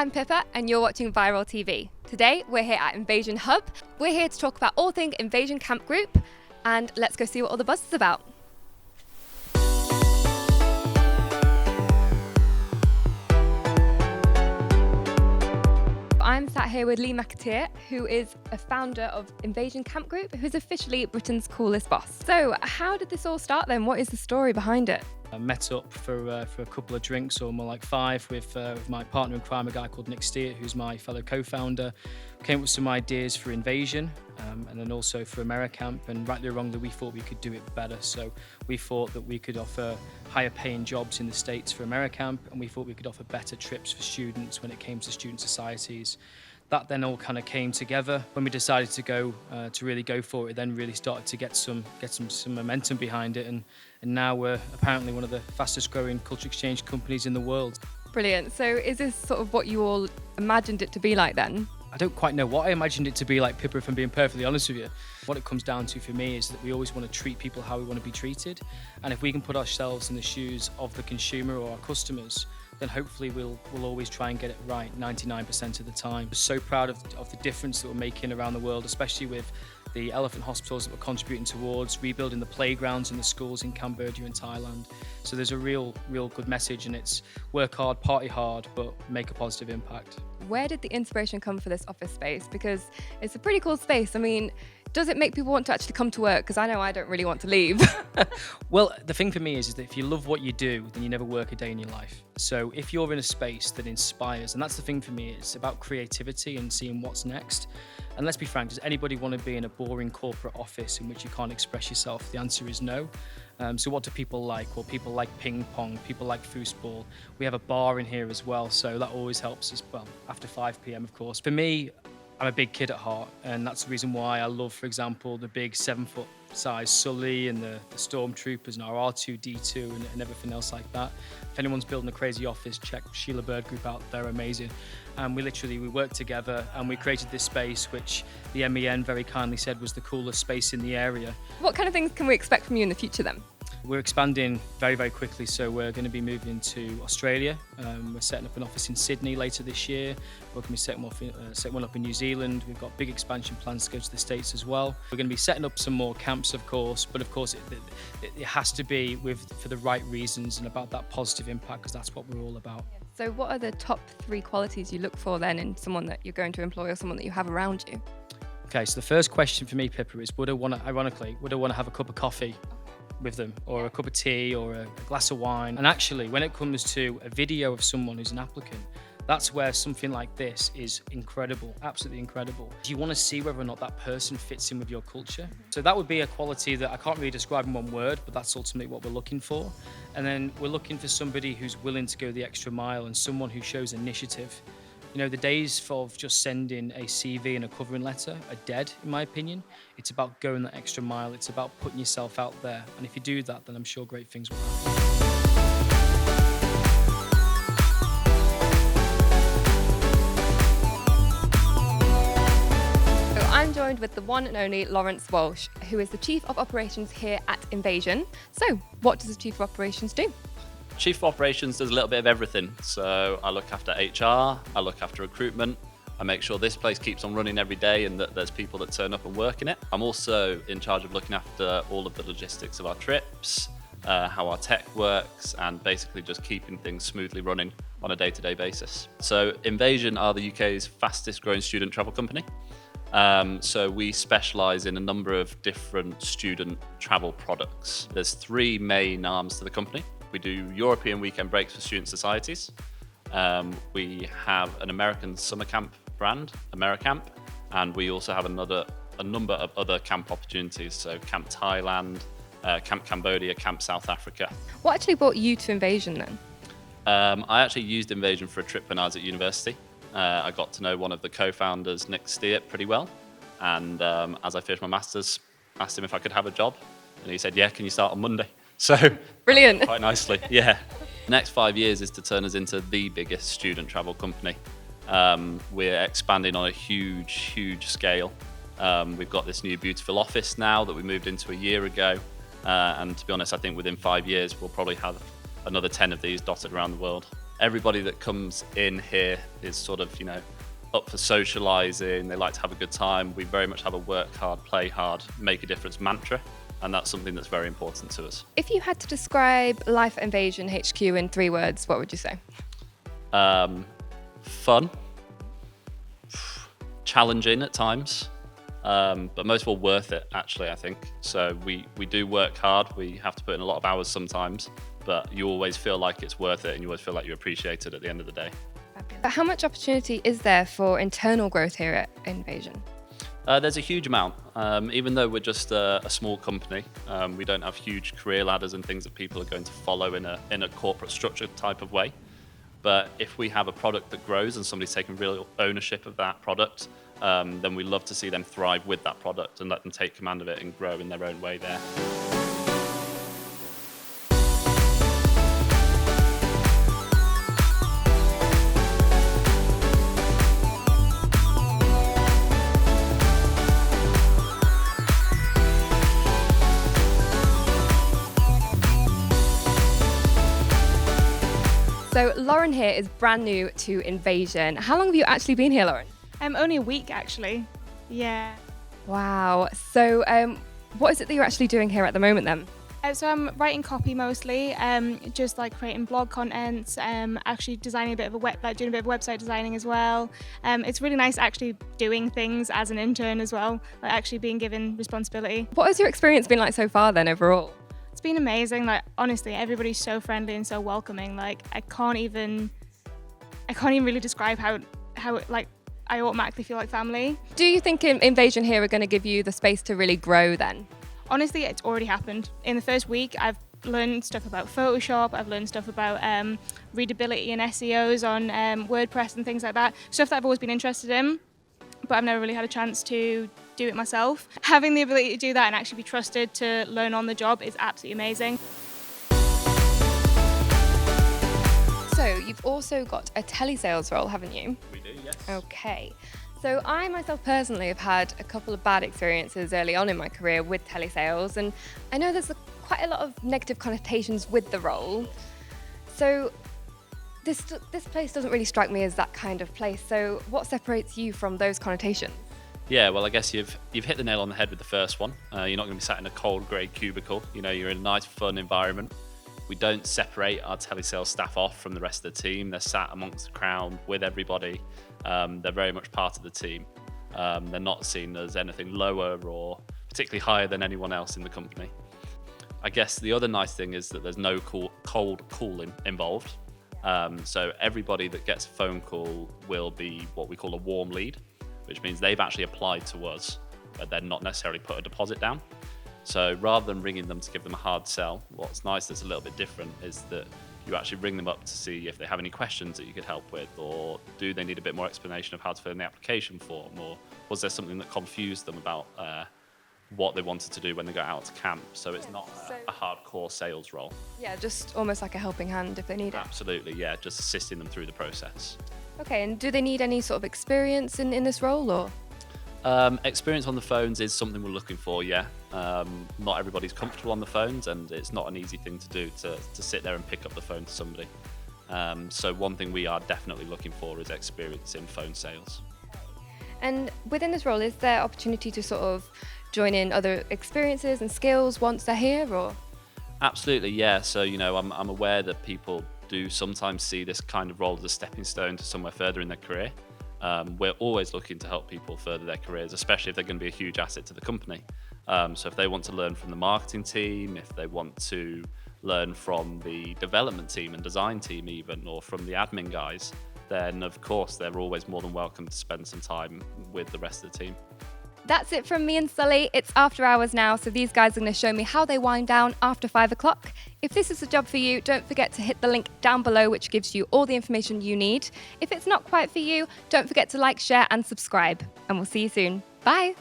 I'm Pippa and you're watching Viral TV. Today we're here at Invasion Hub. We're here to talk about all things Invasion Camp Group, and let's go see what all the buzz is about. I'm sat here with Lee McAteer, who is a founder of Invasion Camp Group, who's officially Britain's coolest boss. So how did this all start then? What is the story behind it? I met up for a couple of drinks, or more like five, with my partner in crime, a guy called Nick Steert, who's my fellow co-founder. Came up with some ideas for Invasion and then also for AmeriCamp, and rightly or wrongly we thought we could do it better. So we thought that we could offer higher paying jobs in the States for AmeriCamp, and we thought we could offer better trips for students when it came to student societies. That then all kind of came together. When we decided to go to really go for it, then really started to get some momentum behind it, and now we're apparently one of the fastest growing culture exchange companies in the world. Brilliant. So is this sort of what you all imagined it to be like then? I don't quite know what I imagined it to be like, Pippa, if I'm being perfectly honest with you. What it comes down to for me is that we always want to treat people how we want to be treated. And if we can put ourselves in the shoes of the consumer or our customers, then hopefully we'll always try and get it right 99% of the time. I'm so proud of the difference that we're making around the world, especially with the elephant hospitals that we're contributing towards, rebuilding the playgrounds in the schools in Cambodia and Thailand. So there's a real good message, and it's work hard, party hard, but make a positive impact. Where did the inspiration come for this office space? Because it's a pretty cool space. I mean, does it make people want to actually come to work? Because I know I don't really want to leave. Well, the thing for me is that if you love what you do, then you never work a day in your life. So if you're in a space that inspires, and that's the thing for me, it's about creativity and seeing what's next. And let's be frank, does anybody want to be in a boring corporate office in which you can't express yourself? The answer is no. So what do people like? Well, people like ping pong, people like foosball. We have a bar in here as well, so that always helps us, well, after 5 p.m, of course. For me, I'm a big kid at heart, and that's the reason why I love, for example, the big 7-foot size Sully and the Stormtroopers and our R2-D2 and everything else like that. If anyone's building a crazy office, check Sheila Bird Group out, they're amazing. And we worked together and we created this space which the MEN very kindly said was the coolest space in the area. What kind of things can we expect from you in the future then? We're expanding very, very quickly, so we're going to be moving to Australia. We're setting up an office in Sydney later this year. We're going to be setting one up in New Zealand. We've got big expansion plans to go to the States as well. We're going to be setting up some more camps, of course, but of course it has to be for the right reasons and about that positive impact, because that's what we're all about. So what are the top 3 qualities you look for then in someone that you're going to employ or someone that you have around you? Okay, so the first question for me, Pippa, is would I want to have a cup of coffee with them, or a cup of tea, or a glass of wine? And actually, when it comes to a video of someone who's an applicant, that's where something like this is incredible, absolutely incredible. You want to see whether or not that person fits in with your culture. So that would be a quality that I can't really describe in one word, but that's ultimately what we're looking for. And then we're looking for somebody who's willing to go the extra mile and someone who shows initiative. You know, the days of just sending a CV and a covering letter are dead, in my opinion. It's about going that extra mile. It's about putting yourself out there. And if you do that, then I'm sure great things will happen. I'm joined with the one and only Lawrence Walsh, who is the Chief of Operations here at Invasion. So, what does the Chief of Operations do? Chief of Operations does a little bit of everything. So I look after HR, I look after recruitment, I make sure this place keeps on running every day and that there's people that turn up and work in it. I'm also in charge of looking after all of the logistics of our trips, how our tech works, and basically just keeping things smoothly running on a day-to-day basis. So Invasion are the UK's fastest growing student travel company. So we specialise in a number of different student travel products. There's 3 main arms to the company. We do European weekend breaks for student societies. We have an American summer camp brand, AmeriCamp, and we also have a number of other camp opportunities. So Camp Thailand, Camp Cambodia, Camp South Africa. What actually brought you to Invasion then? I actually used Invasion for a trip when I was at university. I got to know one of the co-founders, Nick Steert, pretty well. And as I finished my master's, asked him if I could have a job. And he said, yeah, can you start on Monday? So brilliant. Quite nicely, yeah. The next 5 years is to turn us into the biggest student travel company. We're expanding on a huge scale. We've got this new beautiful office now that we moved into a year ago. And to be honest, I think within 5 years, we'll probably have another 10 of these dotted around the world. everybody that comes in here is sort of, up for socializing. They like to have a good time. We very much have a work hard, play hard, make a difference mantra. And that's something that's very important to us. If you had to describe life at Invasion HQ in 3 words, what would you say? Fun, challenging at times, but most of all worth it, actually, I think. So we do work hard. We have to put in a lot of hours sometimes, but you always feel like it's worth it, and you always feel like you're appreciated at the end of the day. But how much opportunity is there for internal growth here at Invasion? There's a huge amount. Even though we're just a small company, we don't have huge career ladders and things that people are going to follow in a corporate structure type of way. But if we have a product that grows and somebody's taking real ownership of that product, then we love to see them thrive with that product and let them take command of it and grow in their own way there. So Lauren here is brand new to Invasion. How long have you actually been here, Lauren? Only a week, actually. Yeah. Wow. So what is it that you're actually doing here at the moment then? So I'm writing copy mostly, just like creating blog content, actually designing a bit of doing a bit of website designing as well. It's really nice actually doing things as an intern as well, like actually being given responsibility. What has your experience been like so far then overall? It's been amazing. Like honestly, everybody's so friendly and so welcoming. Like I can't even really describe how like I automatically feel like family. Do you think Invasion here are going to give you the space to really grow then? Honestly, it's already happened. In the first week, I've learned stuff about Photoshop. I've learned stuff about readability and SEOs on WordPress and things like that. Stuff that I've always been interested in, but I've never really had a chance to do it myself. Having the ability to do that and actually be trusted to learn on the job is absolutely amazing. So you've also got a telesales role, haven't you? We do, yes. Okay. So I myself personally have had a couple of bad experiences early on in my career with telesales, and I know there's quite a lot of negative connotations with the role. So this place doesn't really strike me as that kind of place. So what separates you from those connotations? Yeah, well, I guess you've hit the nail on the head with the first one. You're not going to be sat in a cold grey cubicle. You're in a nice, fun environment. We don't separate our telesales staff off from the rest of the team. They're sat amongst the crowd with everybody. They're very much part of the team. They're not seen as anything lower or particularly higher than anyone else in the company. I guess the other nice thing is that there's no cold calling involved. So everybody that gets a phone call will be what we call a warm lead, which means they've actually applied to us, but they're not necessarily put a deposit down. So rather than ringing them to give them a hard sell, what's nice that's a little bit different is that you actually ring them up to see if they have any questions that you could help with, or do they need a bit more explanation of how to fill in the application form, or was there something that confused them about what they wanted to do when they got out to camp. So it's not a hardcore sales role. Yeah, just almost like a helping hand if they need it. Absolutely, yeah, just assisting them through the process. Okay, and do they need any sort of experience in this role, or? Experience on the phones is something we're looking for, yeah. Not everybody's comfortable on the phones, and it's not an easy thing to do to sit there and pick up the phone to somebody. So one thing we are definitely looking for is experience in phone sales. And within this role, is there opportunity to sort of join in other experiences and skills once they're here, or? Absolutely, yeah. So, I'm aware that people do sometimes see this kind of role as a stepping stone to somewhere further in their career. We're always looking to help people further their careers, especially if they're going to be a huge asset to the company. So if they want to learn from the marketing team, if they want to learn from the development team and design team even, or from the admin guys, then of course they're always more than welcome to spend some time with the rest of the team. That's it from me and Sully. It's after hours now, so these guys are going to show me how they wind down after 5 o'clock. If this is a job for you, don't forget to hit the link down below, which gives you all the information you need. If it's not quite for you, don't forget to like, share and subscribe. And we'll see you soon. Bye.